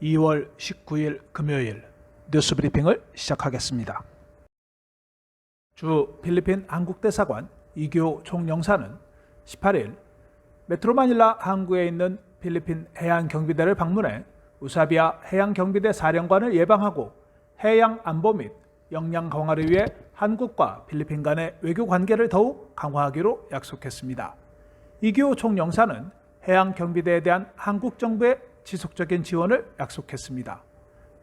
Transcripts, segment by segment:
2월 19일 금요일 뉴스 브리핑을 시작하겠습니다. 주 필리핀 한국대사관 이규호 총영사는 18일 메트로 마닐라 항구에 있는 필리핀 해양경비대를 방문해 우사비아 해양경비대 사령관을 예방하고 해양 안보 및 역량 강화를 위해 한국과 필리핀 간의 외교 관계를 더욱 강화하기로 약속했습니다. 이규호 총영사는 해양경비대에 대한 한국 정부의 지속적인 지원을 약속했습니다.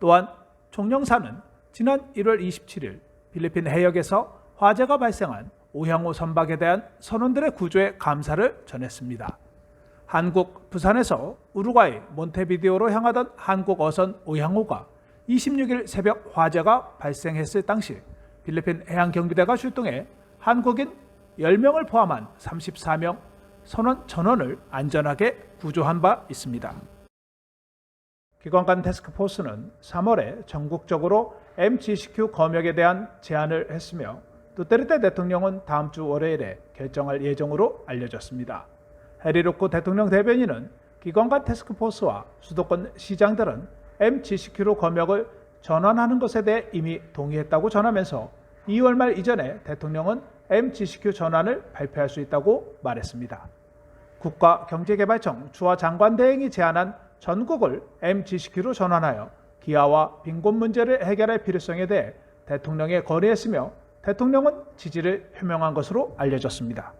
또한 총영사는 지난 1월 27일 필리핀 해역에서 화재가 발생한 오향호 선박에 대한 선원들의 구조에 감사를 전했습니다. 한국 부산에서 우루과이 몬테비데오로 향하던 한국 어선 오향호가 26일 새벽 화재가 발생했을 당시 필리핀 해양경비대가 출동해 한국인 10명을 포함한 34명 선원 전원을 안전하게 구조한 바 있습니다. 기관 간 태스크포스는 3월에 전국적으로 MGCQ 검역에 대한 제안을 했으며 두테르테 대통령은 다음 주 월요일에 결정할 예정으로 알려졌습니다. 해리로코 대통령 대변인은 기관 간 태스크포스와 수도권 시장들은 MGCQ로 검역을 전환하는 것에 대해 이미 동의했다고 전하면서 2월 말 이전에 대통령은 MGCQ 전환을 발표할 수 있다고 말했습니다. 국가경제개발청 주화 장관대행이 제안한 전국을 MGCQ로 전환하여 기아와 빈곤 문제를 해결할 필요성에 대해 대통령에 건의했으며 대통령은 지지를 표명한 것으로 알려졌습니다.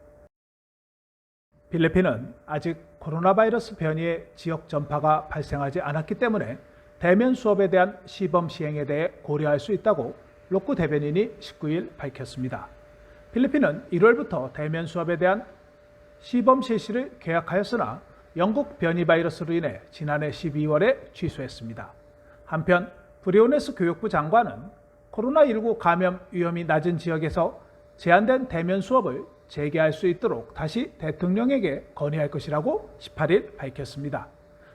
필리핀은 아직 코로나 바이러스 변이의 지역 전파가 발생하지 않았기 때문에 대면 수업에 대한 시범 시행에 대해 고려할 수 있다고 로쿠 대변인이 19일 밝혔습니다. 필리핀은 1월부터 대면 수업에 대한 시범 실시를 계약하였으나 영국 변이 바이러스로 인해 지난해 12월에 취소했습니다. 한편 브리오네스 교육부 장관은 코로나19 감염 위험이 낮은 지역에서 제한된 대면 수업을 재개할 수 있도록 다시 대통령에게 건의할 것이라고 18일 밝혔습니다.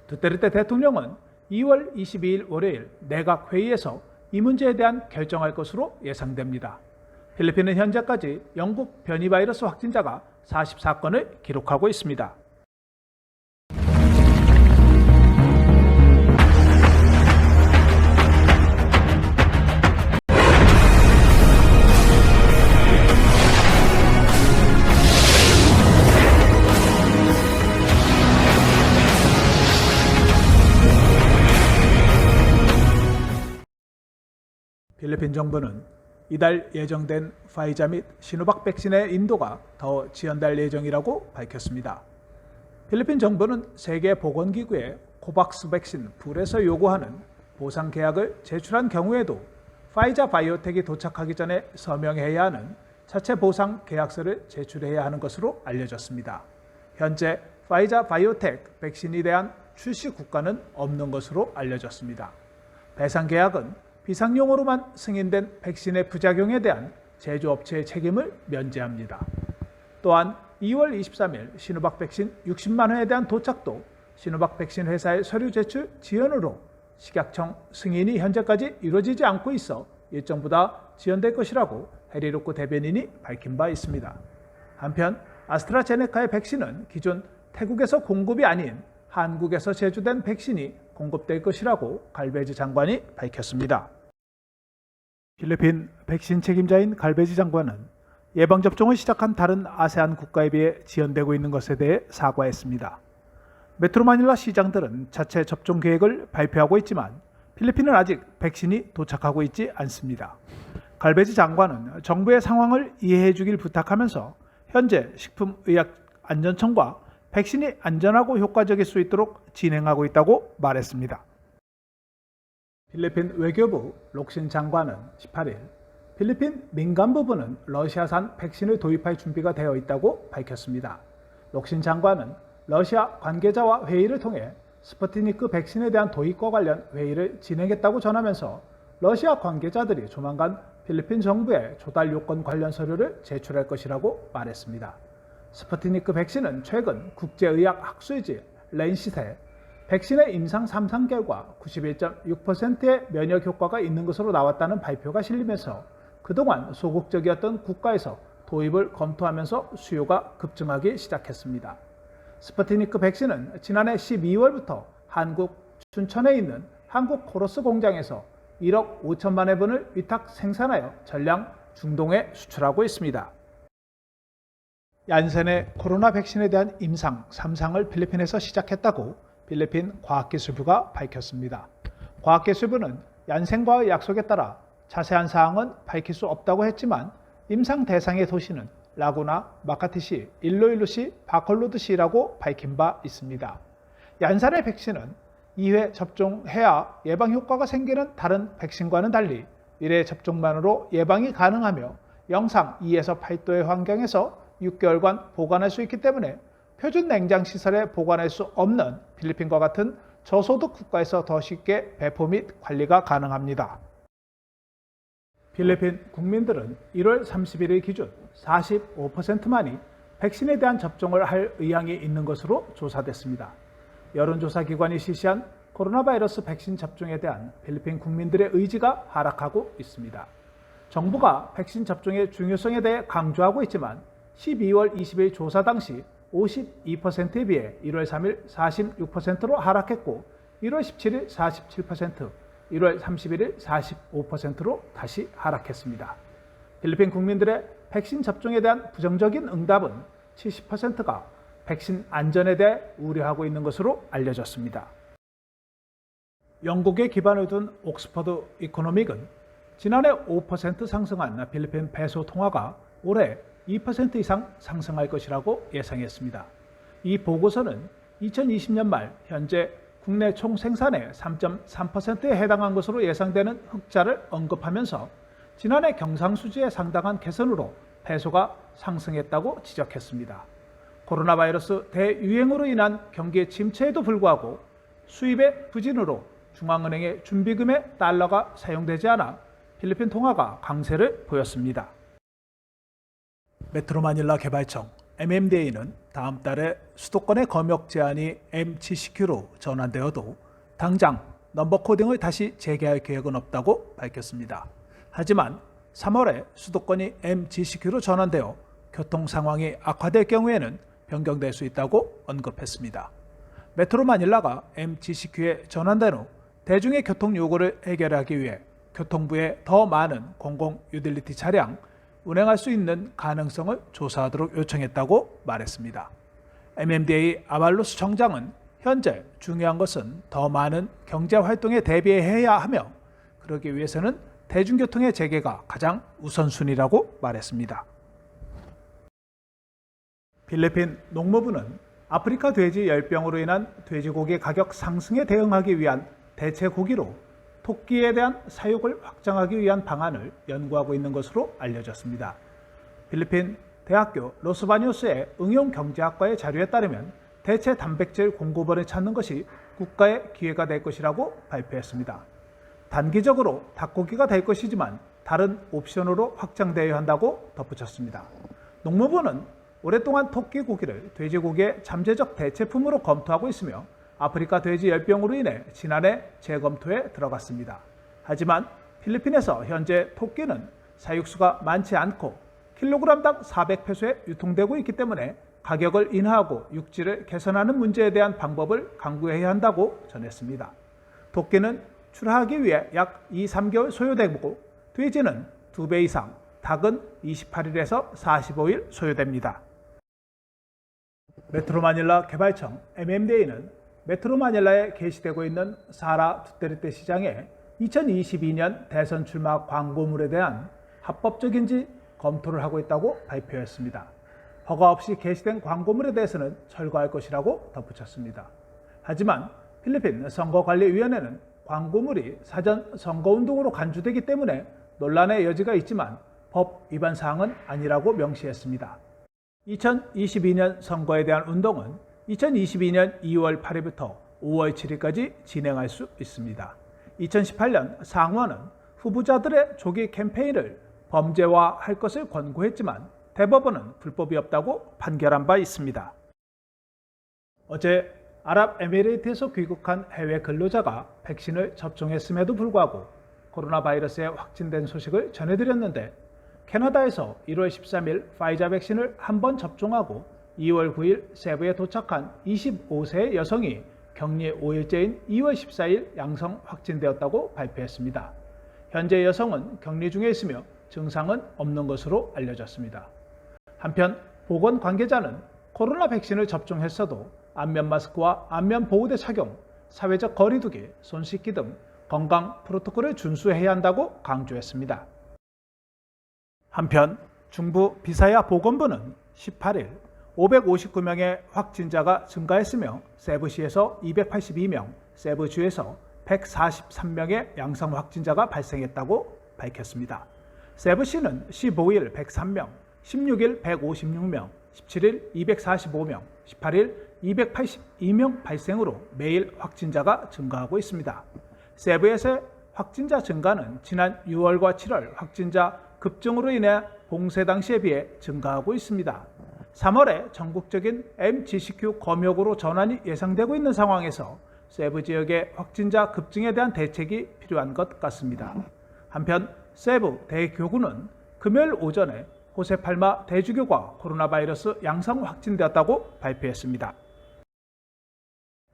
두테르테 대통령은 2월 22일 월요일 내각 회의에서 이 문제에 대한 결정할 것으로 예상됩니다. 필리핀은 현재까지 영국 변이 바이러스 확진자가 44건을 기록하고 있습니다. 필리핀 정부는 이달 예정된 파이자 및 시노박 백신의 인도가 더 지연될 예정이라고 밝혔습니다. 필리핀 정부는 세계보건기구에 코박스 백신 불에서 요구하는 보상 계약을 제출한 경우에도 파이자 바이오텍이 도착하기 전에 서명해야 하는 자체 보상 계약서를 제출해야 하는 것으로 알려졌습니다. 현재 파이자 바이오텍 백신에 대한 출시 국가는 없는 것으로 알려졌습니다. 배상 계약은 비상용으로만 승인된 백신의 부작용에 대한 제조업체의 책임을 면제합니다. 또한 2월 23일 시노박 백신 60만 회에 대한 도착도 시노박 백신 회사의 서류 제출 지연으로 식약청 승인이 현재까지 이루어지지 않고 있어 일정보다 지연될 것이라고 해리로코 대변인이 밝힌 바 있습니다. 한편 아스트라제네카의 백신은 기존 태국에서 공급이 아닌 한국에서 제조된 백신이 공급될 것이라고 갈베지 장관이 밝혔습니다. 필리핀 백신 책임자인 갈베지 장관은 예방접종을 시작한 다른 아세안 국가에 비해 지연되고 있는 것에 대해 사과했습니다. 메트로 마닐라 시장들은 자체 접종 계획을 발표하고 있지만 필리핀은 아직 백신이 도착하고 있지 않습니다. 갈베지 장관은 정부의 상황을 이해해 주길 부탁하면서 현재 식품의약안전청과 백신이 안전하고 효과적일 수 있도록 진행하고 있다고 말했습니다. 필리핀 외교부 록신 장관은 18일 필리핀 민간부부는 러시아산 백신을 도입할 준비가 되어 있다고 밝혔습니다. 록신 장관은 러시아 관계자와 회의를 통해 스푸트니크 백신에 대한 도입과 관련 회의를 진행했다고 전하면서 러시아 관계자들이 조만간 필리핀 정부에 조달 요건 관련 서류를 제출할 것이라고 말했습니다. 스푸트니크 백신은 최근 국제의학 학술지 랜시트에 백신의 임상 3상 결과 91.6%의 면역 효과가 있는 것으로 나왔다는 발표가 실리면서 그동안 소극적이었던 국가에서 도입을 검토하면서 수요가 급증하기 시작했습니다. 스푸트니크 백신은 지난해 12월부터 한국 춘천에 있는 한국 코러스 공장에서 1억 5천만 회분을 위탁 생산하여 전량 중동에 수출하고 있습니다. 얀센의 코로나 백신에 대한 임상 3상을 필리핀에서 시작했다고 필리핀 과학기술부가 밝혔습니다. 과학기술부는 얀센과의 약속에 따라 자세한 사항은 밝힐 수 없다고 했지만 임상 대상의 도시는 라구나, 마카티시, 일로일루시, 바컬로드시라고 밝힌 바 있습니다. 얀센의 백신은 2회 접종해야 예방 효과가 생기는 다른 백신과는 달리 1회 접종만으로 예방이 가능하며 영상 2에서 8도의 환경에서 6개월간 보관할 수 있기 때문에 표준 냉장 시설에 보관할 수 없는 필리핀과 같은 저소득 국가에서 더 쉽게 배포 및 관리가 가능합니다. 필리핀 국민들은 1월 31일 기준 45%만이 백신에 대한 접종을 할 의향이 있는 것으로 조사됐습니다. 여론조사기관이 실시한 코로나 바이러스 백신 접종에 대한 필리핀 국민들의 의지가 하락하고 있습니다. 정부가 백신 접종의 중요성에 대해 강조하고 있지만 12월 20일 조사 당시 52%에 비해 1월 3일 46%로 하락했고 1월 17일 47%, 1월 31일 45%로 다시 하락했습니다. 필리핀 국민들의 백신 접종에 대한 부정적인 응답은 70%가 백신 안전에 대해 우려하고 있는 것으로 알려졌습니다. 영국에 기반을 둔 옥스퍼드 이코노믹은 지난해 5% 상승한 필리핀 페소 통화가 올해 2% 이상 상승할 것이라고 예상했습니다. 이 보고서는 2020년 말 현재 국내 총 생산의 3.3%에 해당한 것으로 예상되는 흑자를 언급하면서 지난해 경상수지에 상당한 개선으로 페소가 상승했다고 지적했습니다. 코로나 바이러스 대유행으로 인한 경기 침체에도 불구하고 수입의 부진으로 중앙은행의 준비금에 달러가 사용되지 않아 필리핀 통화가 강세를 보였습니다. 메트로 마닐라 개발청 MMDA는 다음 달에 수도권의 검역 제한이 MGCQ로 전환되어도 당장 넘버 코딩을 다시 재개할 계획은 없다고 밝혔습니다. 하지만 3월에 수도권이 MGCQ로 전환되어 교통 상황이 악화될 경우에는 변경될 수 있다고 언급했습니다. 메트로 마닐라가 MGCQ에 전환된 후 대중의 교통 요구를 해결하기 위해 교통부에 더 많은 공공 유틸리티 차량 운행할 수 있는 가능성을 조사하도록 요청했다고 말했습니다. MMDA 아발로스 청장은 현재 중요한 것은 더 많은 경제 활동에 대비해야 하며 그러기 위해서는 대중교통의 재개가 가장 우선순위라고 말했습니다. 필리핀 농무부는 아프리카 돼지 열병으로 인한 돼지고기 가격 상승에 대응하기 위한 대체 고기로 토끼에 대한 사육을 확장하기 위한 방안을 연구하고 있는 것으로 알려졌습니다. 필리핀 대학교 로스바니오스의 응용경제학과의 자료에 따르면 대체 단백질 공급원을 찾는 것이 국가의 기회가 될 것이라고 발표했습니다. 단기적으로 닭고기가 될 것이지만 다른 옵션으로 확장되어야 한다고 덧붙였습니다. 농무부는 오랫동안 토끼 고기를 돼지고기의 잠재적 대체품으로 검토하고 있으며 아프리카 돼지 열병으로 인해 지난해 재검토에 들어갔습니다. 하지만 필리핀에서 현재 토끼는 사육수가 많지 않고 킬로그램당 400페소에 유통되고 있기 때문에 가격을 인하하고 육질을 개선하는 문제에 대한 방법을 강구해야 한다고 전했습니다. 토끼는 출하하기 위해 약 2-3개월 소요되고 돼지는 2배 이상, 닭은 28일에서 45일 소요됩니다. 메트로 마닐라 개발청 MMDA는 메트로 마닐라에 게시되고 있는 사라 두테르테 시장의 2022년 대선 출마 광고물에 대한 합법적인지 검토를 하고 있다고 발표했습니다. 허가 없이 게시된 광고물에 대해서는 철거할 것이라고 덧붙였습니다. 하지만 필리핀 선거관리위원회는 광고물이 사전 선거운동으로 간주되기 때문에 논란의 여지가 있지만 법 위반 사항은 아니라고 명시했습니다. 2022년 선거에 대한 운동은 2022년 2월 8일부터 5월 7일까지 진행할 수 있습니다. 2018년 상원은 후보자들의 조기 캠페인을 범죄화할 것을 권고했지만 대법원은 불법이 없다고 판결한 바 있습니다. 어제 아랍에미레이트에서 귀국한 해외 근로자가 백신을 접종했음에도 불구하고 코로나 바이러스에 확진된 소식을 전해드렸는데 캐나다에서 1월 13일 파이자 백신을 한 번 접종하고 2월 9일 세부에 도착한 25세의 여성이 격리 5일째인 2월 14일 양성 확진되었다고 발표했습니다. 현재 여성은 격리 중에 있으며 증상은 없는 것으로 알려졌습니다. 한편 보건 관계자는 코로나 백신을 접종했어도 안면 마스크와 안면 보호대 착용, 사회적 거리 두기, 손 씻기 등 건강 프로토콜을 준수해야 한다고 강조했습니다. 한편 중부 비사야 보건부는 18일 559명의 확진자가 증가했으며 세부시에서 282명, 세부주에서 143명의 양성 확진자가 발생했다고 밝혔습니다. 세부시는 15일 103명, 16일 156명, 17일 245명, 18일 282명 발생으로 매일 확진자가 증가하고 있습니다. 세부에서의 확진자 증가는 지난 6월과 7월 확진자 급증으로 인해 봉쇄 당시에 비해 증가하고 있습니다. 3월에 전국적인 MGCQ 검역으로 전환이 예상되고 있는 상황에서 세부 지역의 확진자 급증에 대한 대책이 필요한 것 같습니다. 한편 세부 대교구는 금요일 오전에 호세팔마 대주교가 코로나 바이러스 양성 확진되었다고 발표했습니다.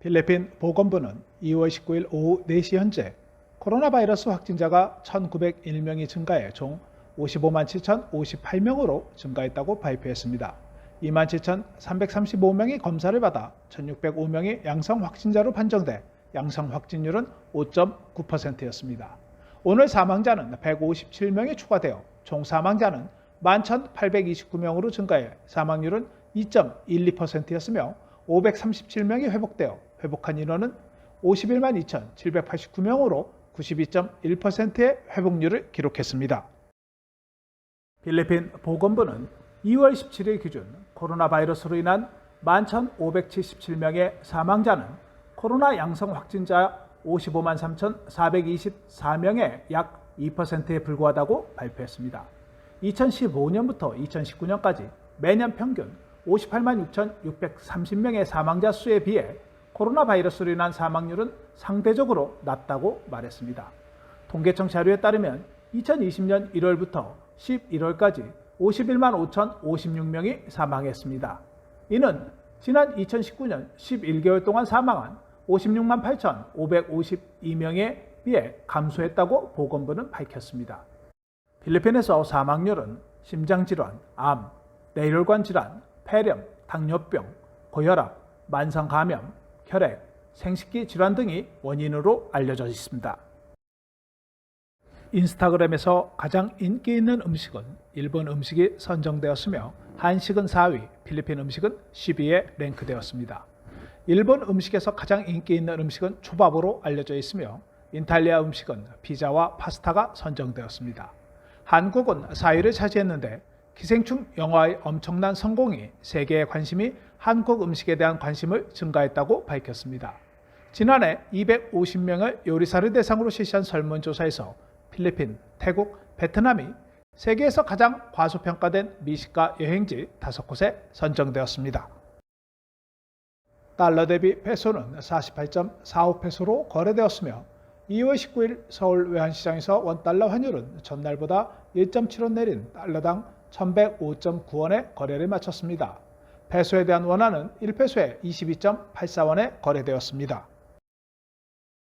필리핀 보건부는 2월 19일 오후 4시 현재 코로나 바이러스 확진자가 1,901명이 증가해 총 55만 7,058명으로 증가했다고 발표했습니다. 27,335명이 검사를 받아 1,605명이 양성 확진자로 판정돼 양성 확진율은 5.9%였습니다. 오늘 사망자는 157명이 추가되어 총 사망자는 11,829명으로 증가해 사망률은 2.12%였으며 537명이 회복되어 회복한 인원은 51만 2,789명으로 92.1%의 회복률을 기록했습니다. 필리핀 보건부는 2월 17일 기준 코로나 바이러스로 인한 11,577명의 사망자는 코로나 양성 확진자 55만 3,424명의 약 2%에 불과하다고 발표했습니다. 2015년부터 2019년까지 매년 평균 58만 6,630명의 사망자 수에 비해 코로나 바이러스로 인한 사망률은 상대적으로 낮다고 말했습니다. 통계청 자료에 따르면 2020년 1월부터 11월까지 51만 5,056명이 사망했습니다. 이는 지난 2019년 11개월 동안 사망한 56만 8,552명에 비해 감소했다고 보건부는 밝혔습니다. 필리핀에서 사망률은 심장질환, 암, 뇌혈관 질환, 폐렴, 당뇨병, 고혈압, 만성감염, 혈액, 생식기 질환 등이 원인으로 알려져 있습니다. 인스타그램에서 가장 인기 있는 음식은 일본 음식이 선정되었으며 한식은 4위, 필리핀 음식은 10위에 랭크되었습니다. 일본 음식에서 가장 인기 있는 음식은 초밥으로 알려져 있으며 이탈리아 음식은 피자와 파스타가 선정되었습니다. 한국은 4위를 차지했는데 기생충 영화의 엄청난 성공이 세계의 관심이 한국 음식에 대한 관심을 증가했다고 밝혔습니다. 지난해 250명의 요리사를 대상으로 실시한 설문조사에서 필리핀, 태국, 베트남이 세계에서 가장 과소평가된 미식가 여행지 5곳에 선정되었습니다. 달러 대비 페소는 48.45페소로 거래되었으며 2월 19일 서울 외환시장에서 원달러 환율은 전날보다 1.7원 내린 달러당 1,105.9원에 거래를 마쳤습니다. 페소에 대한 원화는 1페소에 22.84원에 거래되었습니다.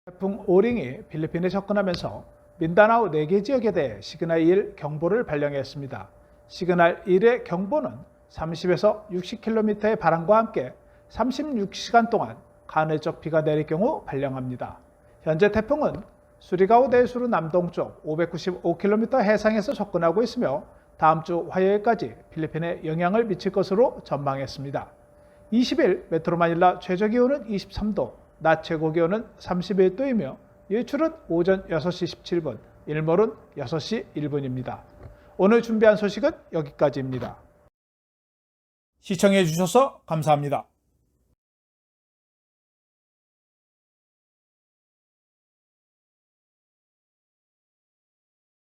태풍 오링이 필리핀에 접근하면서 민다나오 4개 지역에 대해 시그널 1 경보를 발령했습니다. 시그널 1의 경보는 30에서 60km의 바람과 함께 36시간 동안 간헐적 비가 내릴 경우 발령합니다. 현재 태풍은 수리가오 대수로 남동쪽 595km 해상에서 접근하고 있으며 다음 주 화요일까지 필리핀에 영향을 미칠 것으로 전망했습니다. 20일 메트로마닐라 최저기온은 23도, 낮 최고기온은 31도이며 일출은 오전 6시 17분, 일몰은 6시 1분입니다. 오늘 준비한 소식은 여기까지입니다. 시청해 주셔서 감사합니다.